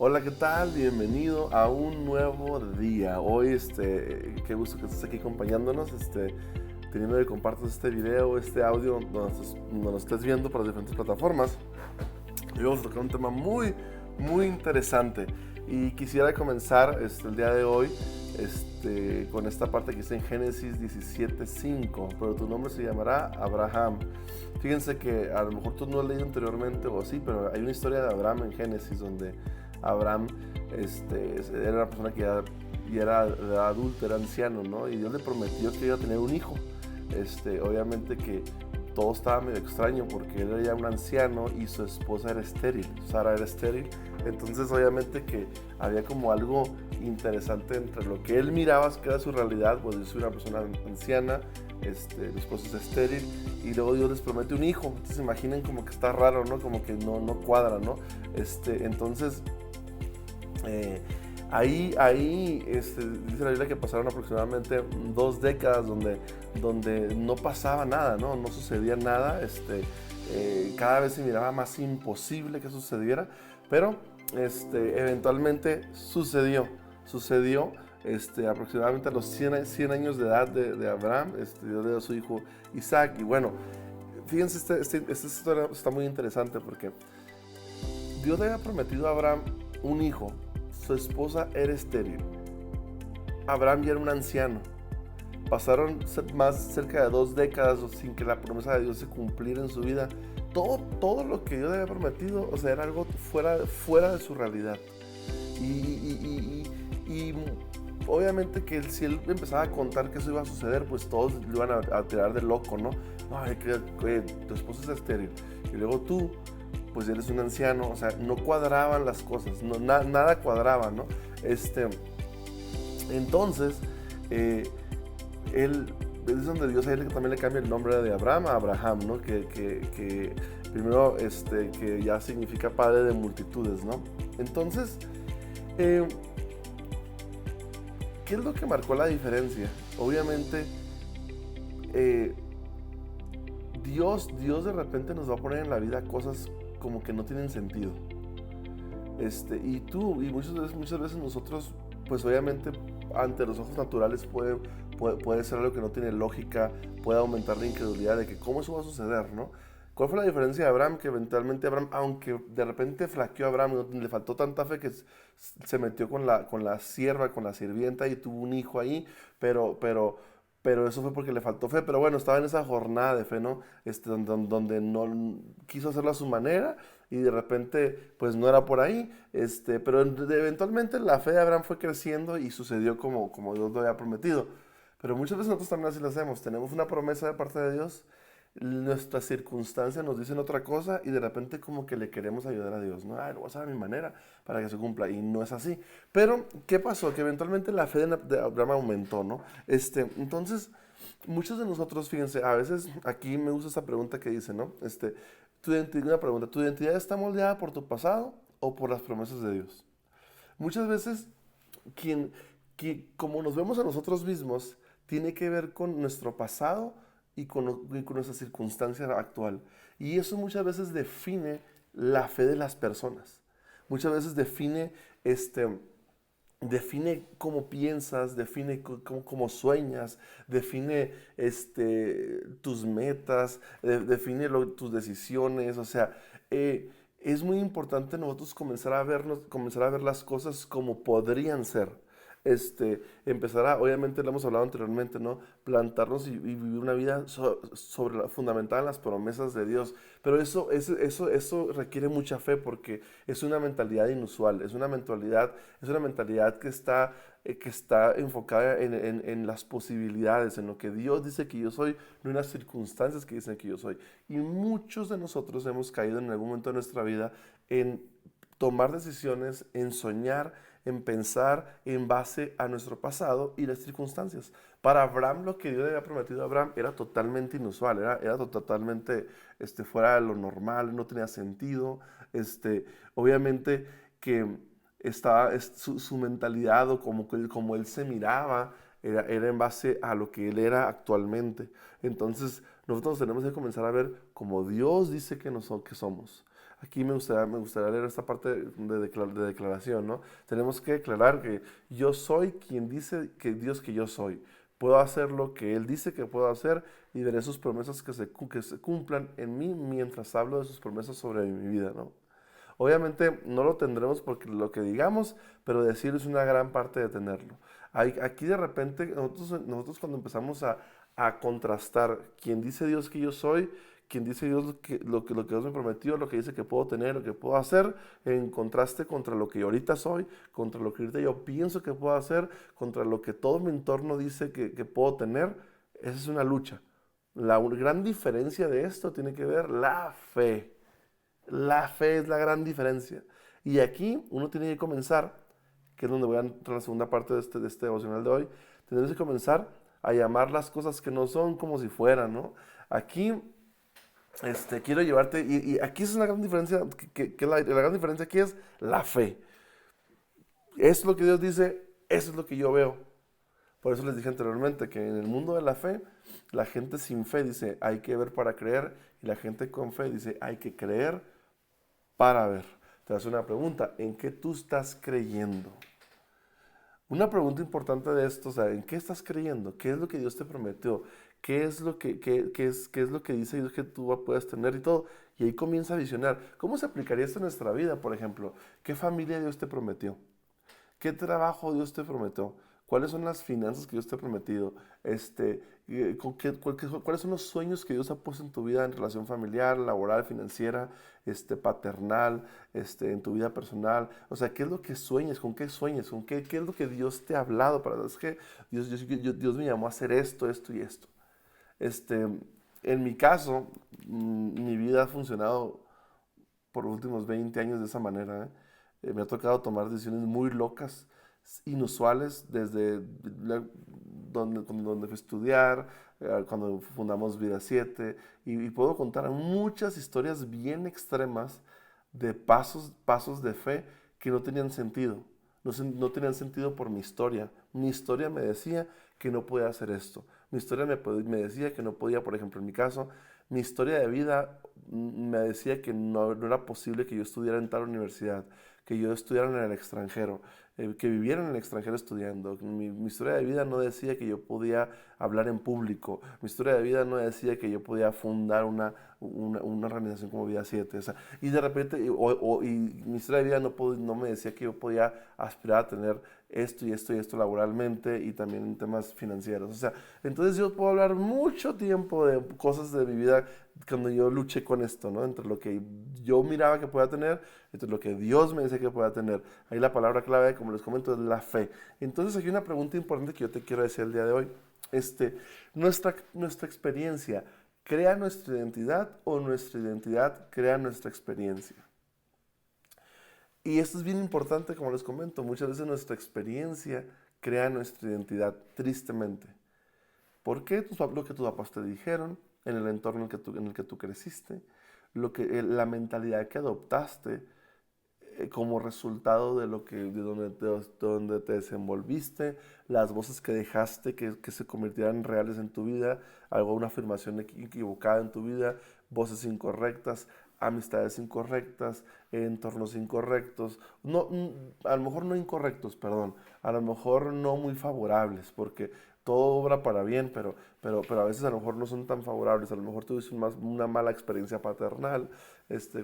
Hola, ¿qué tal? Bienvenido a un nuevo día. Hoy, qué gusto que estés aquí acompañándonos, teniendo que compartas este video, este audio, donde nos estés viendo por las diferentes plataformas. Y vamos a tocar un tema muy interesante. Y quisiera comenzar el día de hoy con esta parte que está en Génesis 17:5. Pero tu nombre se llamará Abraham. Fíjense que a lo mejor tú no has leído anteriormente o sí, pero hay una historia de Abraham en Génesis donde Abraham era una persona que ya era adulto, era anciano, ¿no? Y Dios le prometió que iba a tener un hijo. Obviamente que todo estaba medio extraño porque él era ya un anciano y su esposa era estéril, Sara era estéril. Entonces obviamente que había como algo interesante entre lo que él miraba que era su realidad. Pues yo soy una persona anciana, mi esposa es estéril y luego Dios les promete un hijo. Entonces imaginen como que está raro, ¿no? Como que no cuadra, ¿no? Entonces dice la Biblia que pasaron aproximadamente 2 décadas donde no pasaba nada, no sucedía nada. Cada vez se miraba más imposible que sucediera, pero eventualmente sucedió. Aproximadamente a los 100 años de edad de Abraham, Dios le dio a su hijo Isaac. Y bueno, fíjense, esta historia está muy interesante porque Dios le había prometido a Abraham un hijo. Su esposa era estéril. Abraham ya era un anciano. Pasaron más cerca de 2 décadas sin que la promesa de Dios se cumpliera en su vida. Todo lo que Dios le había prometido, o sea, era algo fuera de su realidad. Y obviamente que si él empezaba a contar que eso iba a suceder, pues todos lo iban a tirar de loco, ¿no? No, que tu esposa es estéril. Y luego tú, pues eres un anciano, o sea, no cuadraban las cosas, nada cuadraba, ¿no? Entonces, él, es donde Dios a él también le cambia el nombre de Abraham a Abraham, ¿no? Que primero, que ya significa padre de multitudes, ¿no? Entonces, ¿qué es lo que marcó la diferencia? Obviamente, Dios de repente nos va a poner en la vida cosas como que no tienen sentido. Y muchas veces nosotros, pues obviamente, ante los ojos naturales puede ser algo que no tiene lógica, puede aumentar la incredulidad de que cómo eso va a suceder, ¿no? ¿Cuál fue la diferencia de Abraham? Que eventualmente Abraham, aunque de repente flaqueó a Abraham, le faltó tanta fe que se metió con la sierva, con la sirvienta y tuvo un hijo ahí, pero eso fue porque le faltó fe. Pero bueno, estaba en esa jornada de fe, ¿no? Donde no quiso hacerlo a su manera y de repente, pues no era por ahí. Pero eventualmente la fe de Abraham fue creciendo y sucedió como Dios lo había prometido. Pero muchas veces nosotros también así lo hacemos. Tenemos una promesa de parte de Dios, nuestras circunstancias nos dicen otra cosa y de repente como que le queremos ayudar a Dios, ¿no? Lo voy a hacer a mi manera para que se cumpla y no es así. Pero, ¿qué pasó? Que eventualmente la fe de Abraham aumentó, ¿no? Entonces, muchos de nosotros, fíjense, a veces aquí me gusta esta pregunta que dice, ¿no? Una pregunta, ¿tu identidad está moldeada por tu pasado o por las promesas de Dios? Muchas veces, quien, como nos vemos a nosotros mismos, tiene que ver con nuestro pasado y con nuestra circunstancia actual. Y eso muchas veces define la fe de las personas. Muchas veces define cómo piensas, define cómo sueñas, define tus metas, define tus decisiones. O sea, es muy importante nosotros comenzar a ver las cosas como podrían ser. Empezar a, obviamente lo hemos hablado anteriormente, ¿no? Plantarnos y vivir una vida fundamentada en las promesas de Dios. Pero eso requiere mucha fe porque es una mentalidad inusual, es una mentalidad que está enfocada en las posibilidades, en lo que Dios dice que yo soy, no en las circunstancias que dicen que yo soy. Y muchos de nosotros hemos caído en algún momento de nuestra vida en tomar decisiones, en soñar, en pensar en base a nuestro pasado y las circunstancias. Para Abraham, lo que Dios le había prometido a Abraham era totalmente inusual, era totalmente fuera de lo normal, no tenía sentido. Obviamente que su mentalidad o como él se miraba era en base a lo que él era actualmente. Entonces, nosotros tenemos que comenzar a ver como Dios dice que somos. Aquí me gustaría leer esta parte de declaración, ¿no? Tenemos que declarar que yo soy quien dice que Dios que yo soy. Puedo hacer lo que Él dice que puedo hacer y veré sus promesas que se cumplan en mí mientras hablo de sus promesas sobre mi vida, ¿no? Obviamente no lo tendremos porque lo que digamos, pero decir es una gran parte de tenerlo. Aquí de repente nosotros cuando empezamos a contrastar quién dice Dios que yo soy, quién dice Dios lo que Dios me prometió, lo que dice que puedo tener, lo que puedo hacer, en contraste contra lo que yo ahorita soy, contra lo que ahorita yo pienso que puedo hacer, contra lo que todo mi entorno dice que puedo tener, esa es una lucha. La gran diferencia de esto tiene que ver la fe. La fe es la gran diferencia. Y aquí uno tiene que comenzar, que es donde voy a entrar a la segunda parte de este devocional de hoy, tenemos que comenzar a llamar las cosas que no son como si fueran, ¿no? Aquí quiero llevarte, y aquí es una gran diferencia, que la gran diferencia aquí es la fe. Es lo que Dios dice, eso es lo que yo veo. Por eso les dije anteriormente que en el mundo de la fe, la gente sin fe dice hay que ver para creer, y la gente con fe dice hay que creer para ver. Te hace una pregunta, ¿en qué tú estás creyendo? Una pregunta importante de esto, o sea, ¿en qué estás creyendo? ¿Qué es lo que Dios te prometió? ¿Qué es lo qué es lo que dice Dios que tú puedes tener y todo? Y ahí comienza a visionar. ¿Cómo se aplicaría esto en nuestra vida, por ejemplo? ¿Qué familia Dios te prometió? ¿Qué trabajo Dios te prometió? ¿Cuáles son las finanzas que Dios te ha prometido? ¿Cuáles son los sueños que Dios ha puesto en tu vida en relación familiar, laboral, financiera, paternal, en tu vida personal? O sea, ¿qué es lo que sueñas? ¿Con qué sueñas? ¿Qué es lo que Dios te ha hablado? Es que Dios me llamó a hacer esto, esto y esto. Este, en mi caso, mi vida ha funcionado por los últimos 20 años de esa manera, ¿eh? Me ha tocado tomar decisiones muy locas, inusuales, desde donde fui a estudiar, cuando fundamos Vida 7, y puedo contar muchas historias bien extremas de pasos de fe que no tenían sentido. No tenían sentido por mi historia. Mi historia me decía que no podía hacer esto. Mi historia me decía que no podía, por ejemplo, en mi caso, mi historia de vida me decía que no era posible que yo estudiara en tal universidad, que yo estudiara en el extranjero, que viviera en el extranjero estudiando. Mi historia de vida no decía que yo podía hablar en público. Mi historia de vida no decía que yo podía fundar una organización como Vida 7. O sea, y de repente, y mi historia de vida no me decía que yo podía aspirar a tener esto y esto y esto laboralmente y también en temas financieros. O sea, entonces yo puedo hablar mucho tiempo de cosas de mi vida cuando yo luché con esto, ¿no? Entre lo que yo miraba que podía tener, entre lo que Dios me decía que podía tener. Ahí la palabra clave, como les comento, es la fe. Entonces aquí una pregunta importante que yo te quiero decir el día de hoy. Nuestra experiencia crea nuestra identidad o nuestra identidad crea nuestra experiencia. Y esto es bien importante, como les comento, muchas veces nuestra experiencia crea nuestra identidad, tristemente. ¿Por qué? Lo que tus papás te dijeron, en el entorno en el que tú creciste, la mentalidad que adoptaste como resultado de donde te desenvolviste, las voces que dejaste que se convirtieran reales en tu vida, alguna afirmación equivocada en tu vida, voces incorrectas, amistades incorrectas, entornos incorrectos, no, a lo mejor no incorrectos, perdón, a lo mejor no muy favorables, porque todo obra para bien, pero a veces a lo mejor no son tan favorables, a lo mejor tuviste una mala experiencia paternal,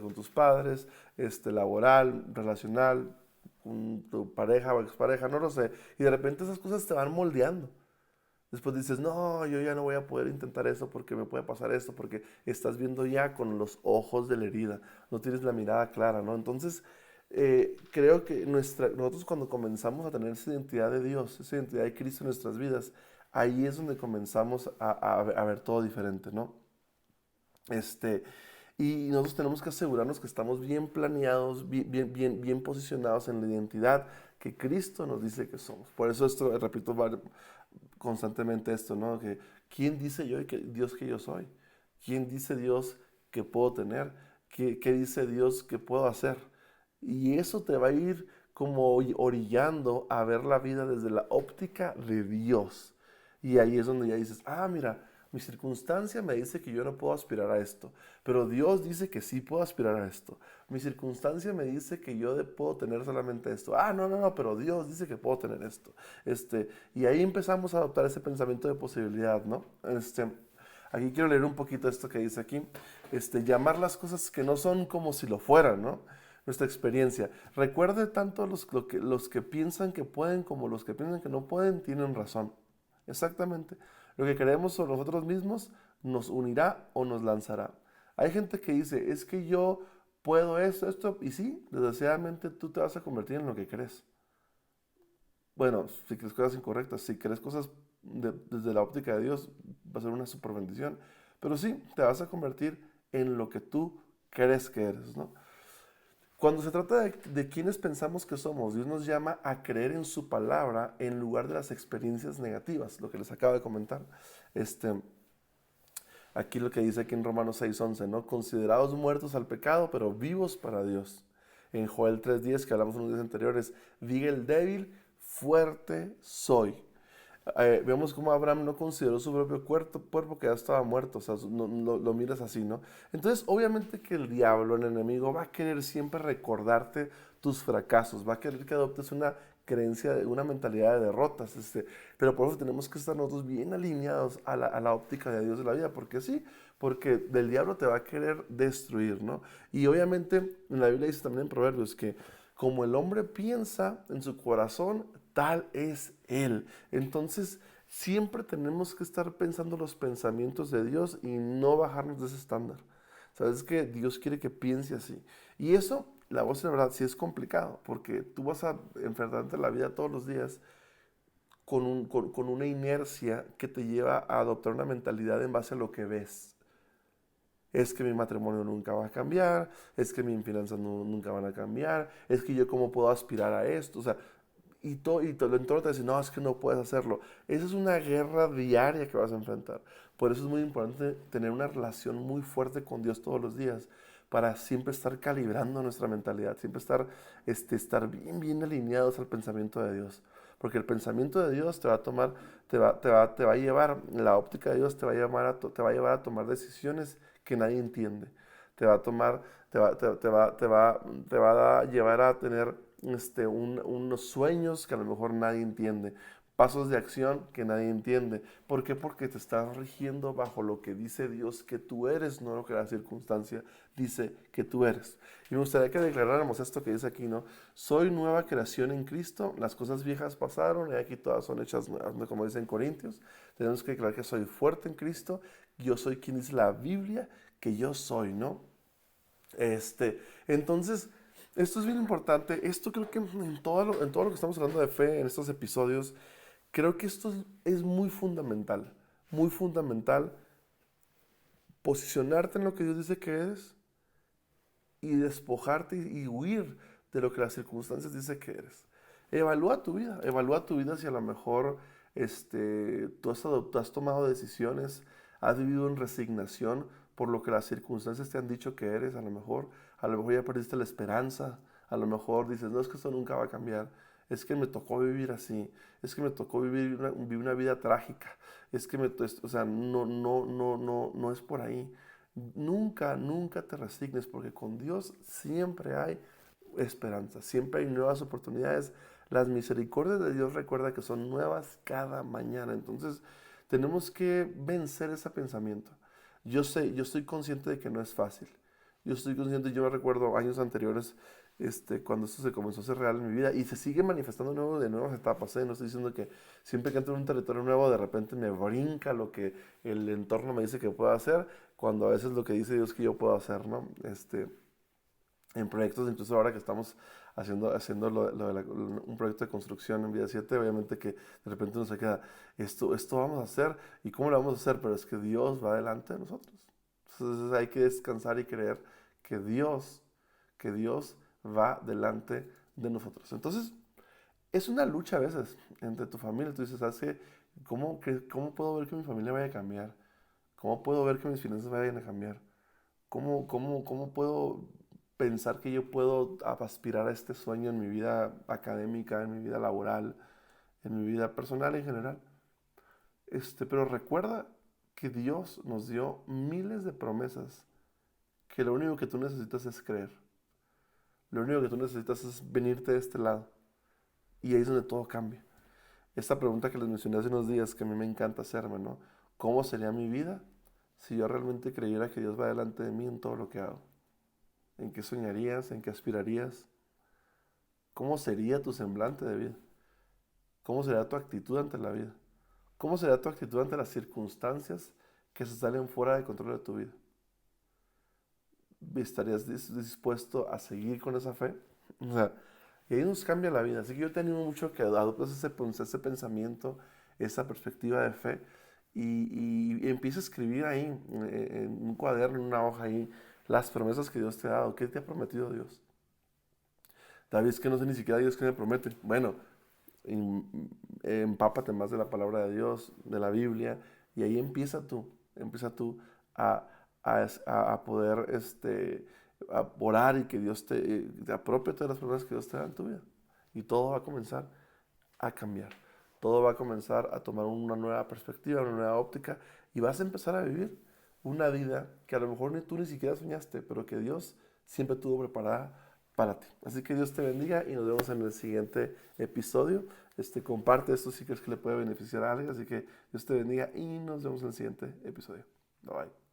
con tus padres, laboral, relacional, con tu pareja o expareja, no lo sé, y de repente esas cosas te van moldeando. Después dices, no, yo ya no voy a poder intentar eso porque me puede pasar esto, porque estás viendo ya con los ojos de la herida, no tienes la mirada clara, ¿no? Entonces, creo que nosotros cuando comenzamos a tener esa identidad de Dios, esa identidad de Cristo en nuestras vidas, ahí es donde comenzamos a ver todo diferente, ¿no? Este, y nosotros tenemos que asegurarnos que estamos bien planeados, bien posicionados en la identidad que Cristo nos dice que somos. Por eso esto, repito constantemente esto, ¿no? Que ¿quién dice Dios que yo soy? ¿Quién dice Dios que puedo tener? ¿Qué dice Dios que puedo hacer? Y eso te va a ir como orillando a ver la vida desde la óptica de Dios. Y ahí es donde ya dices, ah, mira, Mi circunstancia me dice que yo no puedo aspirar a esto, pero Dios dice que sí puedo aspirar a esto. Mi circunstancia me dice que yo puedo tener solamente esto. Ah, no, no, no, pero Dios dice que puedo tener esto. Y ahí empezamos a adoptar ese pensamiento de posibilidad, ¿no? Aquí quiero leer un poquito esto que dice aquí. Llamar las cosas que no son como si lo fueran, ¿no? Nuestra experiencia. Recuerde tanto los que piensan que pueden como los que piensan que no pueden, tienen razón. Exactamente. Lo que creemos sobre nosotros mismos nos unirá o nos lanzará. Hay gente que dice, es que yo puedo esto, y sí, desgraciadamente tú te vas a convertir en lo que crees. Bueno, si crees cosas incorrectas, si crees cosas desde la óptica de Dios, va a ser una super bendición. Pero sí, te vas a convertir en lo que tú crees que eres, ¿no? Cuando se trata de quienes pensamos que somos, Dios nos llama a creer en su palabra en lugar de las experiencias negativas, lo que les acabo de comentar. Este, Aquí lo que dice aquí en Romanos 6:11, ¿no? Considerados muertos al pecado, pero vivos para Dios. En Joel 3:10, que hablamos en los días anteriores, diga el débil, fuerte soy. Vemos cómo Abraham no consideró su propio cuerpo que ya estaba muerto, o sea, lo miras así, ¿no? Entonces, obviamente que el diablo, el enemigo, va a querer siempre recordarte tus fracasos, va a querer que adoptes una creencia, una mentalidad de derrotas, pero por eso tenemos que estar nosotros bien alineados a la óptica de Dios de la vida, porque sí, porque del diablo te va a querer destruir, ¿no? Y obviamente en la Biblia dice también en Proverbios que como el hombre piensa en su corazón, tal es él. Entonces, siempre tenemos que estar pensando los pensamientos de Dios y no bajarnos de ese estándar. Sabes que Dios quiere que piense así. Y eso, la voz de la verdad, sí es complicado, porque tú vas a enfrentarte a la vida todos los días con una inercia que te lleva a adoptar una mentalidad en base a lo que ves. Es que mi matrimonio nunca va a cambiar, es que mis finanzas nunca van a cambiar, es que yo cómo puedo aspirar a esto, o sea, todo el entorno te dice, no, es que no puedes hacerlo. Esa es una guerra diaria que vas a enfrentar. Por eso es muy importante tener una relación muy fuerte con Dios todos los días, para siempre estar calibrando nuestra mentalidad, siempre estar bien, bien alineados al pensamiento de Dios. Porque el pensamiento de Dios te va a tomar, te va a llevar, la óptica de Dios te va a te va a llevar a tomar decisiones que nadie entiende. Te va a tomar, te va a llevar a tener unos sueños que a lo mejor nadie entiende, pasos de acción que nadie entiende. ¿Por qué? Porque te estás rigiendo bajo lo que dice Dios que tú eres, no lo que la circunstancia dice que tú eres. Y me gustaría que declaráramos esto que dice aquí, ¿no? Soy nueva creación en Cristo, las cosas viejas pasaron y aquí todas son hechas nuevas, ¿no? Como dice en Corintios. Tenemos que declarar que soy fuerte en Cristo, yo soy quien dice la Biblia que yo soy, ¿no? Entonces, esto es bien importante. Esto creo que en todo lo que estamos hablando de fe en estos episodios, creo que esto es muy fundamental posicionarte en lo que Dios dice que eres y despojarte y huir de lo que las circunstancias dicen que eres. Evalúa tu vida si a lo mejor tú has tomado decisiones, has vivido en resignación por lo que las circunstancias te han dicho que eres, a lo mejor ya perdiste la esperanza, a lo mejor dices, no, es que esto nunca va a cambiar, es que me tocó vivir así, es que me tocó vivir una vida trágica, es que o sea, no es por ahí. Nunca, nunca te resignes porque con Dios siempre hay esperanza, siempre hay nuevas oportunidades. Las misericordias de Dios recuerda que son nuevas cada mañana. Entonces tenemos que vencer ese pensamiento. Yo estoy consciente de que no es fácil. Yo estoy consciente, yo me recuerdo años anteriores, cuando esto se comenzó a hacer real en mi vida y se sigue manifestando de nuevas etapas, ¿eh? No estoy diciendo que siempre que entro en un territorio nuevo de repente me brinca lo que el entorno me dice que puedo hacer, cuando a veces lo que dice Dios que yo puedo hacer, ¿no? En proyectos, incluso ahora que estamos haciendo un proyecto de construcción en Vida 7, obviamente que de repente nos se queda, esto vamos a hacer, ¿y cómo lo vamos a hacer? Pero es que Dios va delante de nosotros. Entonces hay que descansar y creer que Dios va delante de nosotros. Entonces, es una lucha a veces entre tu familia. Tú dices, ¿sabes qué? ¿Cómo puedo ver que mi familia vaya a cambiar? ¿Cómo puedo ver que mis finanzas vayan a cambiar? ¿Cómo puedo pensar que yo puedo aspirar a este sueño en mi vida académica, en mi vida laboral, en mi vida personal en general? Pero recuerda que Dios nos dio miles de promesas, que lo único que tú necesitas es creer. Lo único que tú necesitas es venirte de este lado. Y ahí es donde todo cambia. Esta pregunta que les mencioné hace unos días, que a mí me encanta hacerme, ¿no? ¿Cómo sería mi vida si yo realmente creyera que Dios va delante de mí en todo lo que hago? ¿En qué soñarías? ¿En qué aspirarías? ¿Cómo sería tu semblante de vida? ¿Cómo sería tu actitud ante la vida? ¿Cómo sería tu actitud ante las circunstancias que se salen fuera de control de tu vida? ¿Estarías dispuesto a seguir con esa fe? O sea, y ahí nos cambia la vida. Así que yo te animo mucho a que adoptes ese pensamiento, esa perspectiva de fe y empieces a escribir ahí, en un cuaderno, en una hoja ahí, las promesas que Dios te ha dado. ¿Qué te ha prometido Dios? David, es que no sé ni siquiera Dios qué me promete. Bueno, empápate más de la palabra de Dios, de la Biblia, y ahí empieza tú a, a poder a orar y que Dios te apropie todas las promesas que Dios te da en tu vida. Y todo va a comenzar a cambiar. Todo va a comenzar a tomar una nueva perspectiva, una nueva óptica, y vas a empezar a vivir una vida que a lo mejor ni tú ni siquiera soñaste, pero que Dios siempre tuvo preparada para ti. Así que Dios te bendiga y nos vemos en el siguiente episodio. Comparte esto si crees que le puede beneficiar a alguien. Así que Dios te bendiga y nos vemos en el siguiente episodio. Bye bye.